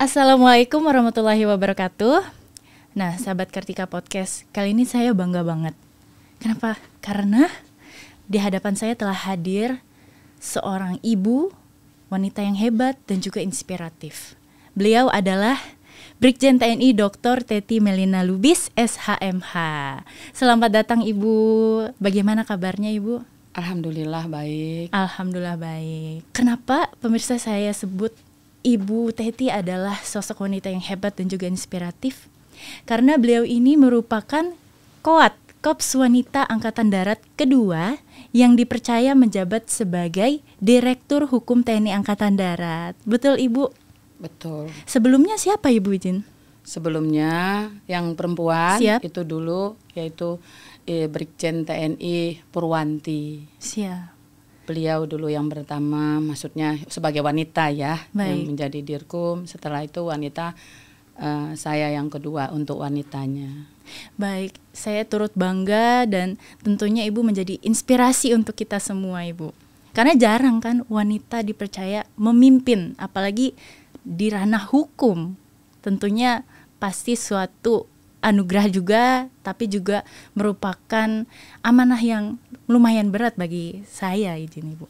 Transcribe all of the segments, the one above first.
Assalamualaikum warahmatullahi wabarakatuh. Nah, sahabat Kartika Podcast, kali ini saya bangga banget. Kenapa? Karena di hadapan saya telah hadir seorang ibu, wanita yang hebat dan juga inspiratif. Beliau adalah Brigjen TNI Dr. Teti Melina Lubis, SHMH. Selamat datang Ibu. Bagaimana kabarnya Ibu? Alhamdulillah baik. Alhamdulillah baik. Kenapa pemirsa saya sebut Ibu Teti adalah sosok wanita yang hebat dan juga inspiratif? Karena beliau ini merupakan Kops Wanita Angkatan Darat kedua yang dipercaya menjabat sebagai Direktur Hukum TNI Angkatan Darat. Betul Ibu? Betul. Sebelumnya siapa Ibu izin? Sebelumnya yang perempuan Siap. itu dulu yaitu Brigjen TNI Purwanti. Siap. Beliau dulu yang pertama, maksudnya sebagai wanita ya, yang menjadi Dirkum. Setelah itu wanita, saya yang kedua untuk wanitanya. Baik, saya turut bangga dan tentunya Ibu menjadi inspirasi untuk kita semua Ibu. Karena jarang kan wanita dipercaya memimpin, apalagi di ranah hukum. Tentunya pasti suatu anugerah juga, tapi juga merupakan amanah yang lumayan berat bagi saya izin Ibu.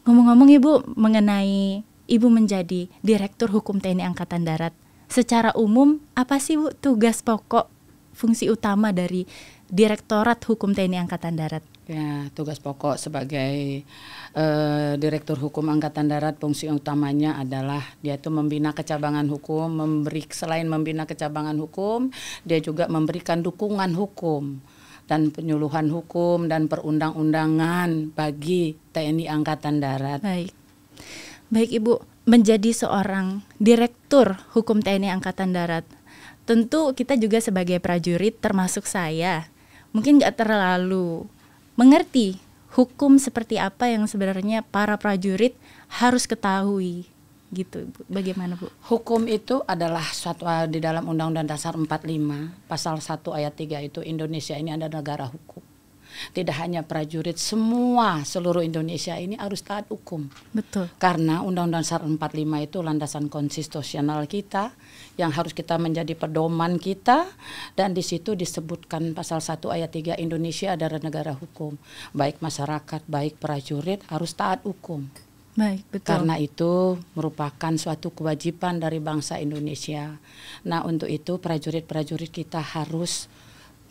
Ngomong-ngomong Ibu mengenai Ibu menjadi Direktur Hukum TNI Angkatan Darat, secara umum apa sih Bu tugas pokok fungsi utama dari Direktorat Hukum TNI Angkatan Darat? Ya, tugas pokok sebagai Direktur Hukum Angkatan Darat, fungsi utamanya adalah dia itu membina kecabangan hukum, selain membina kecabangan hukum, dia juga memberikan dukungan hukum dan penyuluhan hukum dan perundang-undangan bagi TNI Angkatan Darat. Baik Ibu, menjadi seorang Direktur Hukum TNI Angkatan Darat, tentu kita juga sebagai prajurit termasuk saya, mungkin gak terlalu mengerti hukum seperti apa yang sebenarnya para prajurit harus ketahui gitu Bu. Bagaimana Bu? Hukum itu adalah suatu di dalam Undang-Undang Dasar 45 pasal 1 ayat 3 itu Indonesia ini adalah negara hukum. Tidak hanya prajurit, seluruh Indonesia ini harus taat hukum. Betul. Karena Undang-Undang Dasar 45 itu landasan konstitusional kita yang harus kita menjadi pedoman kita, dan di situ disebutkan pasal 1 ayat 3 Indonesia adalah negara hukum. Baik masyarakat, baik prajurit harus taat hukum. Baik, betul. Karena itu merupakan suatu kewajiban dari bangsa Indonesia. Nah, untuk itu prajurit-prajurit kita harus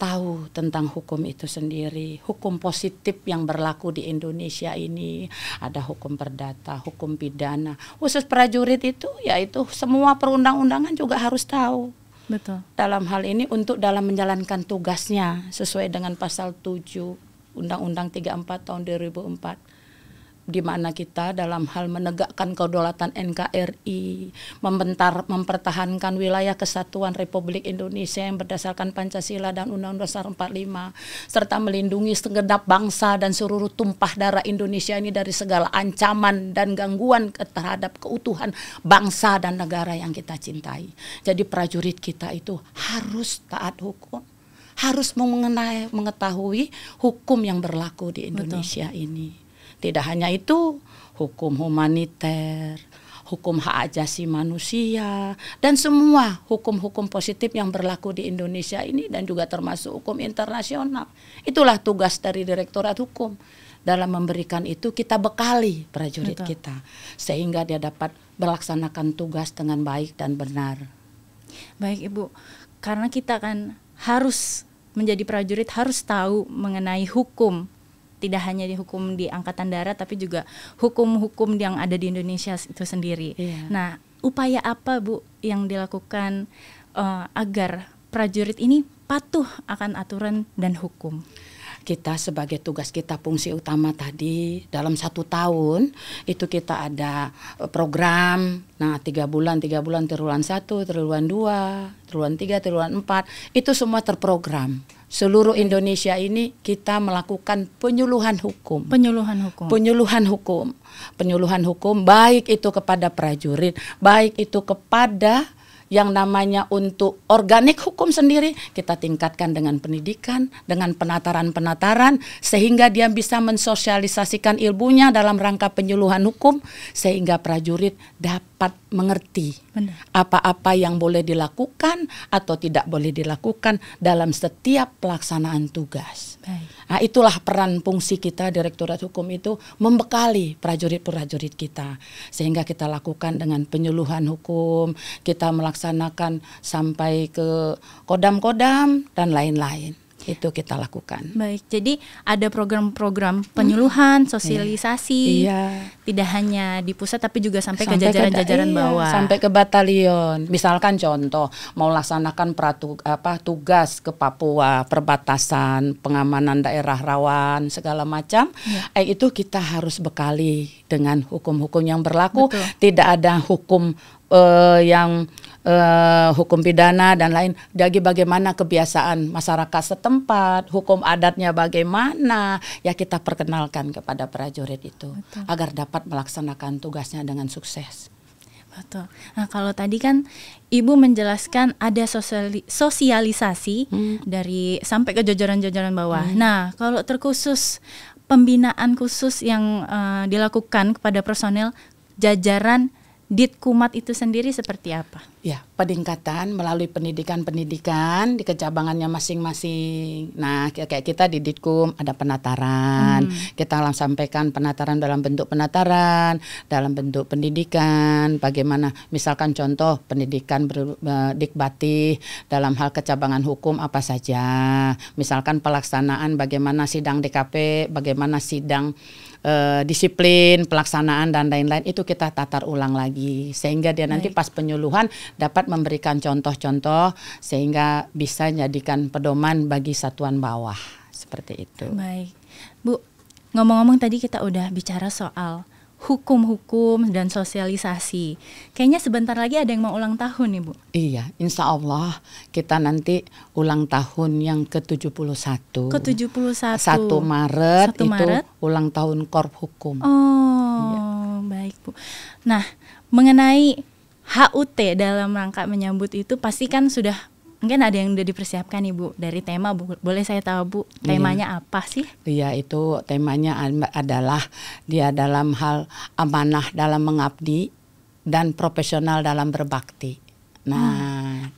tahu tentang hukum itu sendiri. Hukum positif yang berlaku di Indonesia ini ada hukum perdata, hukum pidana. Khusus prajurit itu yaitu semua perundang-undangan juga harus tahu. Betul. Dalam hal ini untuk dalam menjalankan tugasnya sesuai dengan pasal 7 Undang-Undang 34 tahun 2004. Di mana kita dalam hal menegakkan kedaulatan NKRI, mempertahankan wilayah kesatuan Republik Indonesia yang berdasarkan Pancasila dan Undang-Undang Dasar 45, serta melindungi segenap bangsa dan seluruh tumpah darah Indonesia ini dari segala ancaman dan gangguan terhadap keutuhan bangsa dan negara yang kita cintai. Jadi prajurit kita itu harus taat hukum, harus mengetahui hukum yang berlaku di Indonesia. Betul. Ini. Tidak hanya itu, hukum humaniter, hukum hak asasi manusia, dan semua hukum-hukum positif yang berlaku di Indonesia ini dan juga termasuk hukum internasional. Itulah tugas dari Direktorat Hukum. Dalam memberikan itu kita bekali prajurit kita sehingga dia dapat melaksanakan tugas dengan baik dan benar. Baik Ibu, karena kita kan harus menjadi prajurit harus tahu mengenai hukum. Tidak hanya di hukum di Angkatan Darat, tapi juga hukum-hukum yang ada di Indonesia itu sendiri. Nah, upaya apa Bu yang dilakukan agar prajurit ini patuh akan aturan dan hukum? Kita sebagai tugas kita, fungsi utama tadi dalam 1 tahun itu kita ada program. Nah 3 bulan triwulan 1, triwulan 2, triwulan 3, triwulan 4 itu semua terprogram. Seluruh Indonesia ini kita melakukan penyuluhan hukum. Penyuluhan hukum baik itu kepada prajurit, baik itu kepada yang namanya untuk organik hukum sendiri, kita tingkatkan dengan pendidikan, dengan penataran-penataran, sehingga dia bisa mensosialisasikan ilmunya dalam rangka penyuluhan hukum, sehingga prajurit dapat dapat mengerti Benar. apa-apa yang boleh dilakukan atau tidak boleh dilakukan dalam setiap pelaksanaan tugas. Baik. Nah, itulah peran fungsi kita Direktorat Hukum itu, membekali prajurit-prajurit kita sehingga kita lakukan dengan penyuluhan hukum, kita melaksanakan sampai ke kodam-kodam dan lain-lain. Itu kita lakukan. Baik, jadi ada program-program penyuluhan, sosialisasi, Iya. tidak hanya di pusat tapi juga sampai ke Sampai jajaran-jajaran iya, bawah. sampai ke batalion. Misalkan contoh mau laksanakan tugas ke Papua, perbatasan, pengamanan daerah rawan segala macam, itu kita harus bekali dengan hukum-hukum yang berlaku. Betul. Tidak ada hukum yang hukum pidana dan lain. Jadi bagaimana kebiasaan masyarakat setempat, hukum adatnya bagaimana, ya kita perkenalkan kepada prajurit itu. Betul. Agar dapat melaksanakan tugasnya dengan sukses. Betul. Nah, kalau tadi kan Ibu menjelaskan ada sosialisasi dari sampai ke jajaran-jajaran bawah. Nah, kalau terkhusus pembinaan khusus yang dilakukan kepada personel jajaran Ditkumat itu sendiri seperti apa? Ya, peningkatan melalui pendidikan di kecabangannya masing-masing. Nah, kayak kita di Ditkum ada penataran. Kita sampaikan penataran dalam bentuk penataran, dalam bentuk pendidikan. Bagaimana, misalkan contoh pendidikan dikbati dalam hal kecabangan hukum apa saja. Misalkan pelaksanaan bagaimana sidang DKP, bagaimana sidang disiplin, pelaksanaan dan lain-lain, itu kita tatar ulang lagi sehingga dia nanti pas penyuluhan dapat memberikan contoh-contoh sehingga bisa jadikan pedoman bagi satuan bawah seperti itu. Baik, Bu. Ngomong-ngomong tadi kita udah bicara soal hukum-hukum dan sosialisasi. Kayaknya sebentar lagi ada yang mau ulang tahun nih, Bu. Iya, insya Allah kita nanti ulang tahun yang ke-71. Ke-71. 1 Maret 1 Maret. itu ulang tahun Korp Hukum. Oh, baik, Bu. Nah, mengenai HUT dalam rangka menyambut itu pasti kan sudah mungkin ada yang udah dipersiapkan Ibu dari tema, Bu. Boleh saya tahu, Bu, temanya apa sih? Iya, itu temanya adalah dia dalam hal amanah dalam mengabdi dan profesional dalam berbakti. Nah,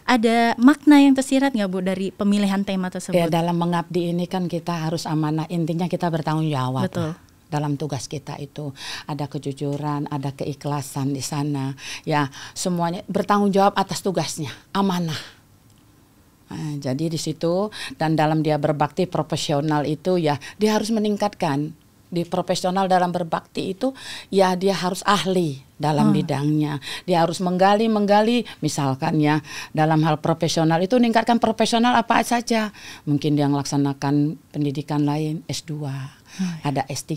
ada makna yang tersirat nggak, Bu, dari pemilihan tema tersebut? Ya, dalam mengabdi ini kan kita harus amanah, intinya kita bertanggung jawab. Betul. Dalam tugas kita itu ada kejujuran, ada keikhlasan di sana. Ya, semuanya bertanggung jawab atas tugasnya, amanah. Nah, jadi di situ dan dalam dia berbakti profesional itu ya dia harus meningkatkan. Di profesional dalam berbakti itu ya dia harus ahli dalam bidangnya. Dia harus menggali misalkan ya dalam hal profesional itu meningkatkan profesional apa saja. Mungkin dia melaksanakan pendidikan lain S2. Ada S3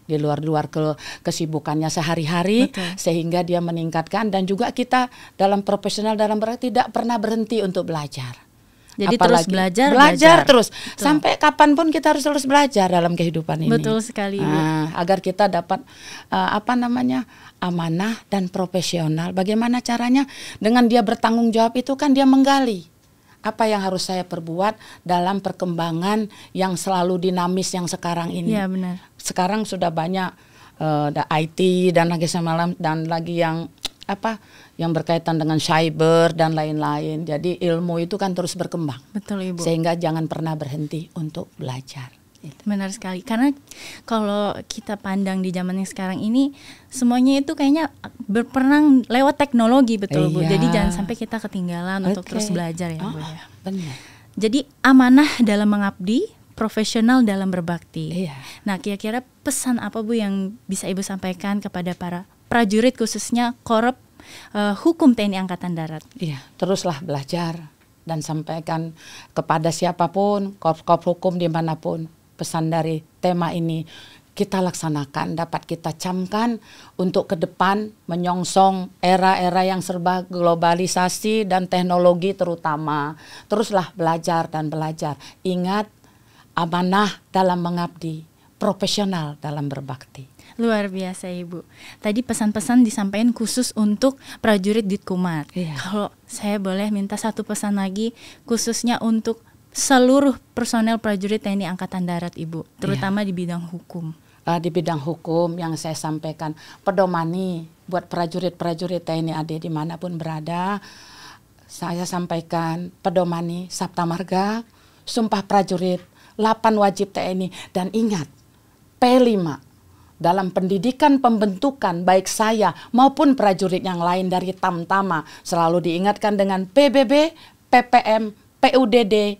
di luar kesibukannya sehari-hari. Betul. Sehingga dia meningkatkan dan juga kita dalam profesional dalam berbakti tidak pernah berhenti untuk belajar. Jadi Apalagi terus belajar terus. Betul. Sampai kapanpun kita harus terus belajar dalam kehidupan ini. Betul sekali, Bu. Agar kita dapat amanah dan profesional. Bagaimana caranya? Dengan dia bertanggung jawab itu kan dia menggali apa yang harus saya perbuat dalam perkembangan yang selalu dinamis yang sekarang ini. Iya, benar. Sekarang sudah banyak IT dan lagi semalam dan lagi yang yang berkaitan dengan cyber dan lain-lain. Jadi ilmu itu kan terus berkembang. Betul, Ibu. Sehingga jangan pernah berhenti untuk belajar. Benar sekali. Karena kalau kita pandang di zaman yang sekarang ini semuanya itu kayaknya berperang lewat teknologi, betul, Bu. Iya. Jadi jangan sampai kita ketinggalan untuk terus belajar ya, Bu ya. Benar. Jadi amanah dalam mengabdi, profesional dalam berbakti. Iya. Nah, kira-kira pesan apa, Bu, yang bisa Ibu sampaikan kepada para prajurit khususnya Korp Hukum TNI Angkatan Darat? Iya, teruslah belajar dan sampaikan kepada siapapun, korp hukum dimanapun, pesan dari tema ini kita laksanakan, dapat kita camkan untuk ke depan menyongsong era-era yang serba globalisasi dan teknologi terutama. Teruslah belajar dan belajar. Ingat, amanah dalam mengabdi, profesional dalam berbakti. Luar biasa, Ibu. Tadi pesan-pesan disampaikan khusus untuk prajurit Ditkumat. Iya. Kalau saya boleh minta satu pesan lagi khususnya untuk seluruh personel prajurit TNI Angkatan Darat, Ibu, terutama di bidang hukum. Di bidang hukum yang saya sampaikan, pedomani buat prajurit-prajurit TNI AD dimanapun berada, saya sampaikan pedomani Sabta Marga, Sumpah Prajurit, 8 wajib TNI, dan ingat P5 dalam pendidikan pembentukan baik saya maupun prajurit yang lain dari Tamtama selalu diingatkan dengan PBB, PPM, PUDD,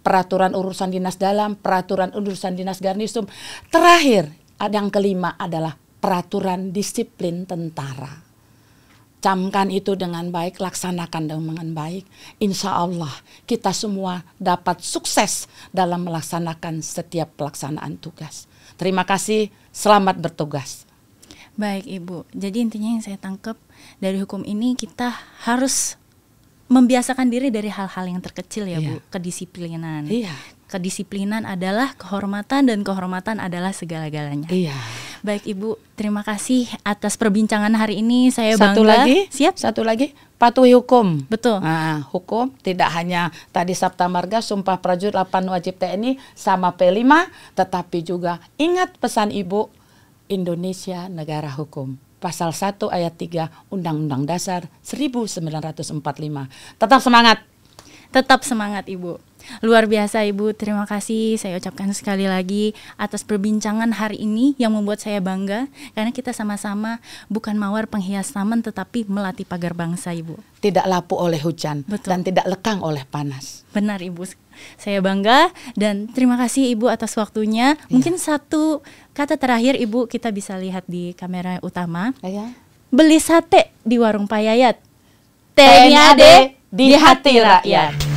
peraturan urusan dinas dalam, peraturan urusan dinas garnisum. Terakhir, yang kelima adalah peraturan disiplin tentara. Camkan itu dengan baik, laksanakan dengan baik. Insya Allah kita semua dapat sukses dalam melaksanakan setiap pelaksanaan tugas. Terima kasih, selamat bertugas. Baik Ibu, jadi intinya yang saya tangkap dari hukum ini, kita harus membiasakan diri dari hal-hal yang terkecil ya Bu, kedisiplinan. Kedisiplinan adalah kehormatan dan kehormatan adalah segala-galanya. Baik Ibu, terima kasih atas perbincangan hari ini. Saya bangga. Satu lagi, patuhi hukum. Betul. Nah, hukum tidak hanya tadi Sabta Marga, Sumpah Prajurit, 8 wajib TNI sama P5, tetapi juga ingat pesan Ibu, Indonesia negara hukum. Pasal 1 ayat 3 Undang-Undang Dasar 1945. Tetap semangat. Tetap semangat Ibu. Luar biasa Ibu, terima kasih saya ucapkan sekali lagi atas perbincangan hari ini yang membuat saya bangga, karena kita sama-sama bukan mawar penghias taman tetapi melati pagar bangsa Ibu. Tidak lapu oleh hujan. Betul. Dan tidak lekang oleh panas. Benar Ibu, saya bangga dan terima kasih Ibu atas waktunya. Mungkin satu kata terakhir Ibu, kita bisa lihat di kamera utama. Beli sate di warung Pak Yayat, TNI AD di hati rakyat.